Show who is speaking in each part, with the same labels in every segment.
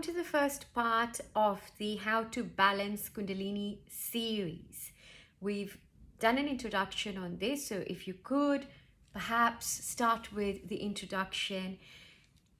Speaker 1: To the first part of the How to Balance Kundalini series. We've done an introduction on this, so if you could perhaps start with the introduction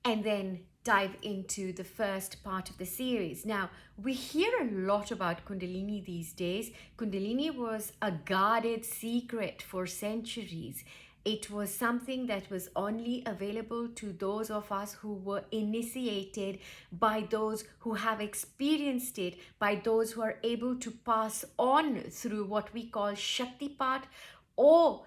Speaker 1: and then dive into the first part of the series. Now, we hear a lot about Kundalini these days. Kundalini was a guarded secret for centuries. It was something that was only available to those of us who were initiated, by those who have experienced it, by those who are able to pass on through what we call Shaktipat, or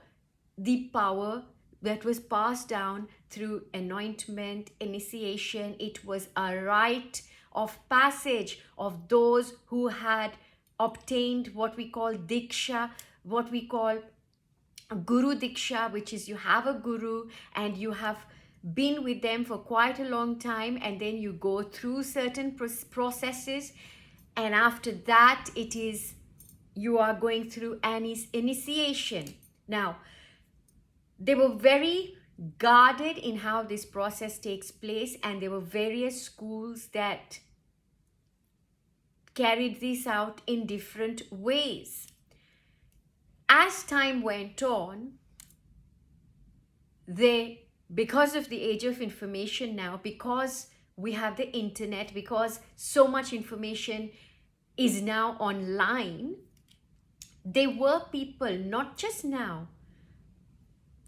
Speaker 1: the power that was passed down through anointment, initiation. It was a rite of passage of those who had obtained what we call Diksha, what we call Guru Diksha, which is you have a guru and you have been with them for quite a long time, and then you go through certain processes, and after that it is you are going through an initiation. Now, they were very guarded in how this process takes place, and there were various schools that carried this out in different ways. As time went on, because of the age of information now, because we have the internet, because so much information is now online, there were people, not just now,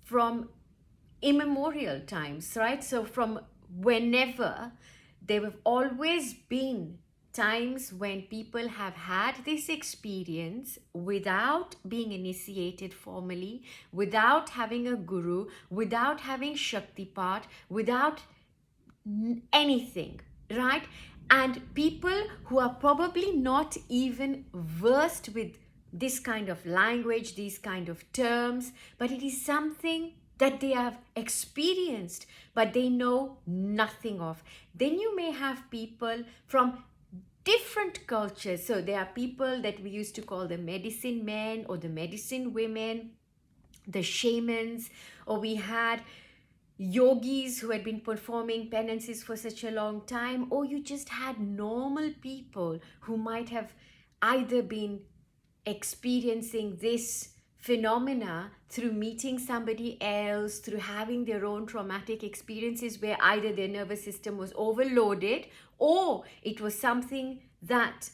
Speaker 1: from immemorial times, right? So from whenever, there have always been times when people have had this experience without being initiated formally, without having a guru, without having Shaktipat, without anything, right? And people who are probably not even versed with this kind of language, these kind of terms, but it is something that they have experienced, but they know nothing of. Then you may have people from different cultures. So there are people that we used to call the medicine men or the medicine women, the shamans, or we had yogis who had been performing penances for such a long time, or you just had normal people who might have either been experiencing this phenomena through meeting somebody else, through having their own traumatic experiences where either their nervous system was overloaded or it was something that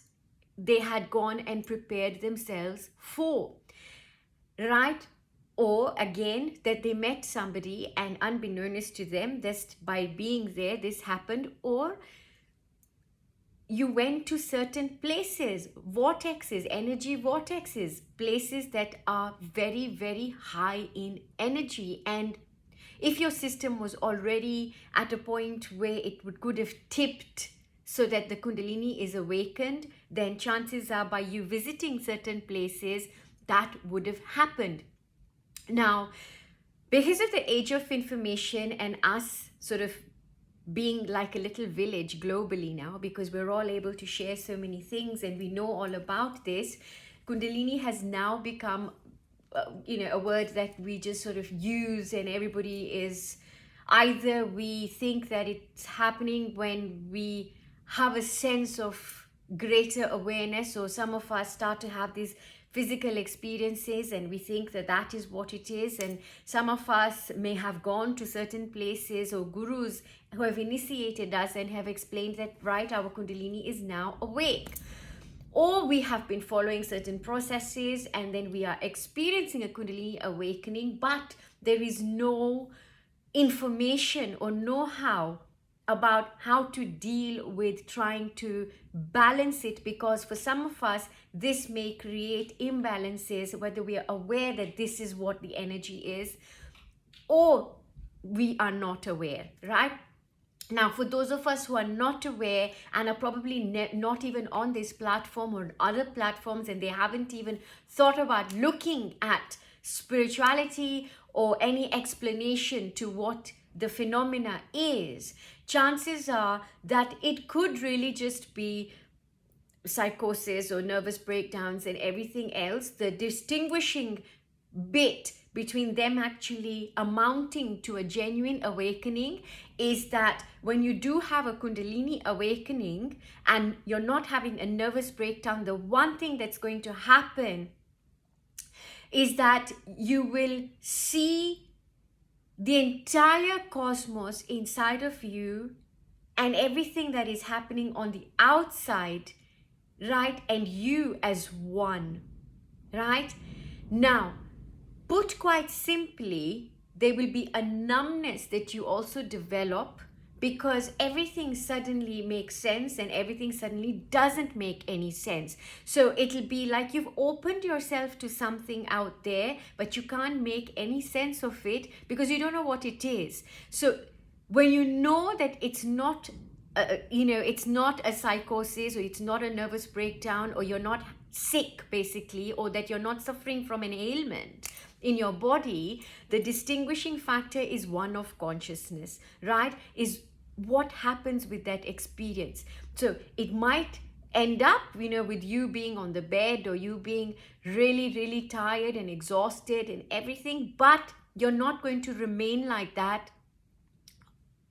Speaker 1: they had gone and prepared themselves for, right? Or again, that they met somebody and unbeknownst to them, just by being there, this happened. Or you went to certain places, vortexes, energy vortexes, places that are very, very high in energy. And if your system was already at a point where could have tipped so that the Kundalini is awakened, then chances are by you visiting certain places, that would have happened. Now, because of the age of information and us sort of being like a little village globally now, because we're all able to share so many things and we know all about this, Kundalini has now become a word that we just sort of use, and everybody is either we think that it's happening when we have a sense of greater awareness, or some of us start to have these physical experiences and we think that that is what it is. And some of us may have gone to certain places or gurus who have initiated us and have explained that, right, our Kundalini is now awake. Or we have been following certain processes and then we are experiencing a Kundalini awakening, but there is no information or know-how about how to deal with trying to balance it, because for some of us this may create imbalances, whether we are aware that this is what the energy is or we are not aware, right? Now, for those of us who are not aware and are probably not even on this platform or other platforms, and they haven't even thought about looking at spirituality or any explanation to what the phenomena is, chances are that it could really just be psychosis or nervous breakdowns and everything else. The distinguishing bit between them actually amounting to a genuine awakening is that when you do have a Kundalini awakening and you're not having a nervous breakdown, the one thing that's going to happen is that you will see the entire cosmos inside of you and everything that is happening on the outside, right? And you as one, right? Now, put quite simply, there will be a numbness that you also develop because everything suddenly makes sense and everything suddenly doesn't make any sense. So it'll be like you've opened yourself to something out there, but you can't make any sense of it because you don't know what it is. So when you know that it's not it's not a psychosis, or it's not a nervous breakdown, or you're not sick basically, or that you're not suffering from an ailment in your body, the distinguishing factor is one of consciousness, right? Is what happens with that experience. So it might end up, with you being on the bed, or you being really, really tired and exhausted and everything, but you're not going to remain like that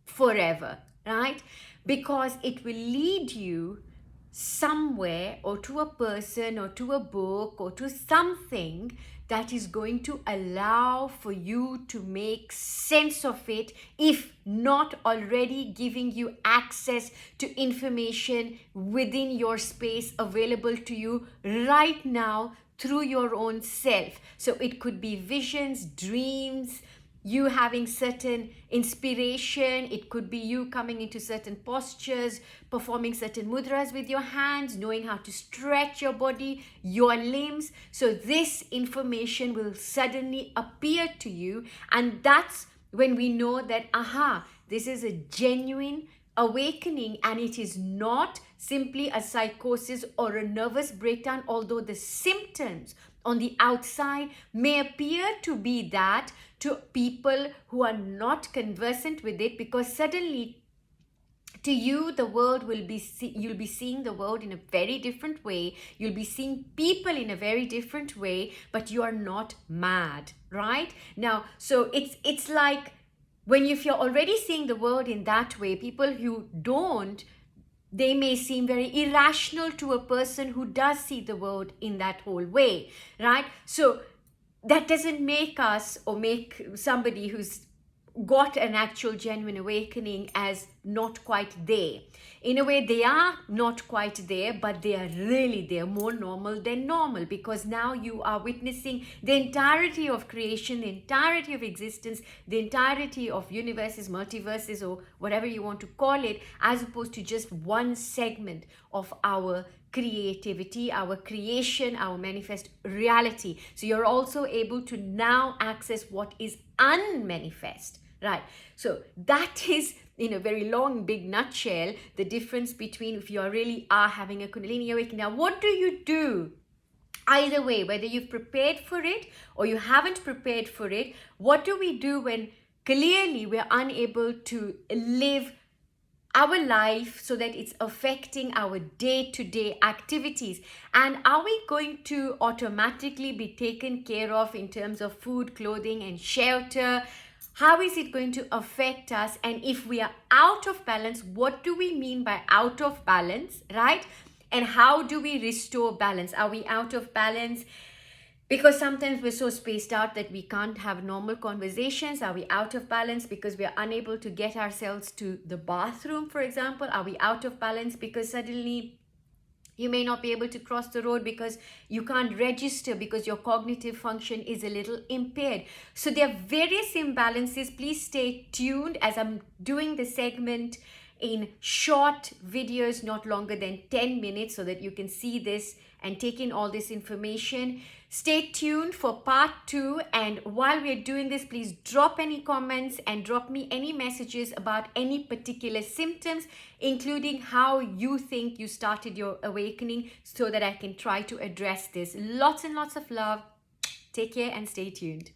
Speaker 1: forever, right? Because it will lead you somewhere, or to a person, or to a book, or to something that is going to allow for you to make sense of it, if not already giving you access to information within your space available to you right now through your own self. So it could be visions, dreams, you having certain inspiration. It could be you coming into certain postures, performing certain mudras with your hands, knowing how to stretch your body, your limbs. So this information will suddenly appear to you, and that's when we know that, this is a genuine awakening, and it is not simply a psychosis or a nervous breakdown, although the symptoms on the outside may appear to be that to people who are not conversant with it, because suddenly to you the world will be you'll be seeing the world in a very different way, you'll be seeing people in a very different way, but you are not mad, right? Now, so it's like, if you're already seeing the world in that way, people who don't, they may seem very irrational to a person who does see the world in that whole way, right? So that doesn't make us, or make somebody who's got an actual genuine awakening as not quite there. In a way, they are not quite there, but they are really there, more normal than normal, because now you are witnessing the entirety of creation, the entirety of existence, the entirety of universes, multiverses, or whatever you want to call it, as opposed to just one segment of our creativity, our creation, our manifest reality. So you're also able to now access what is unmanifest, right? So that is, in a very long, big nutshell, the difference between if you really are having a Kundalini awakening. Now, what do you do? Either way, whether you've prepared for it or you haven't prepared for it, what do we do when clearly we're unable to live our life so that it's affecting our day-to-day activities? And are we going to automatically be taken care of in terms of food, clothing, and shelter? How is it going to affect us? And if we are out of balance, what do we mean by out of balance, right? And how do we restore balance? Are we out of balance because sometimes we're so spaced out that we can't have normal conversations? Are we out of balance because we are unable to get ourselves to the bathroom, for example? Are we out of balance because suddenly you may not be able to cross the road because you can't register, because your cognitive function is a little impaired? So there are various imbalances. Please stay tuned as I'm doing the segment in short videos, not longer than 10 minutes, so that you can see this and take in all this information. Stay tuned for part 2, and while we're doing this, please drop any comments and drop me any messages about any particular symptoms, including how you think you started your awakening, so that I can try to address this. Lots and lots of love. Take care and stay tuned.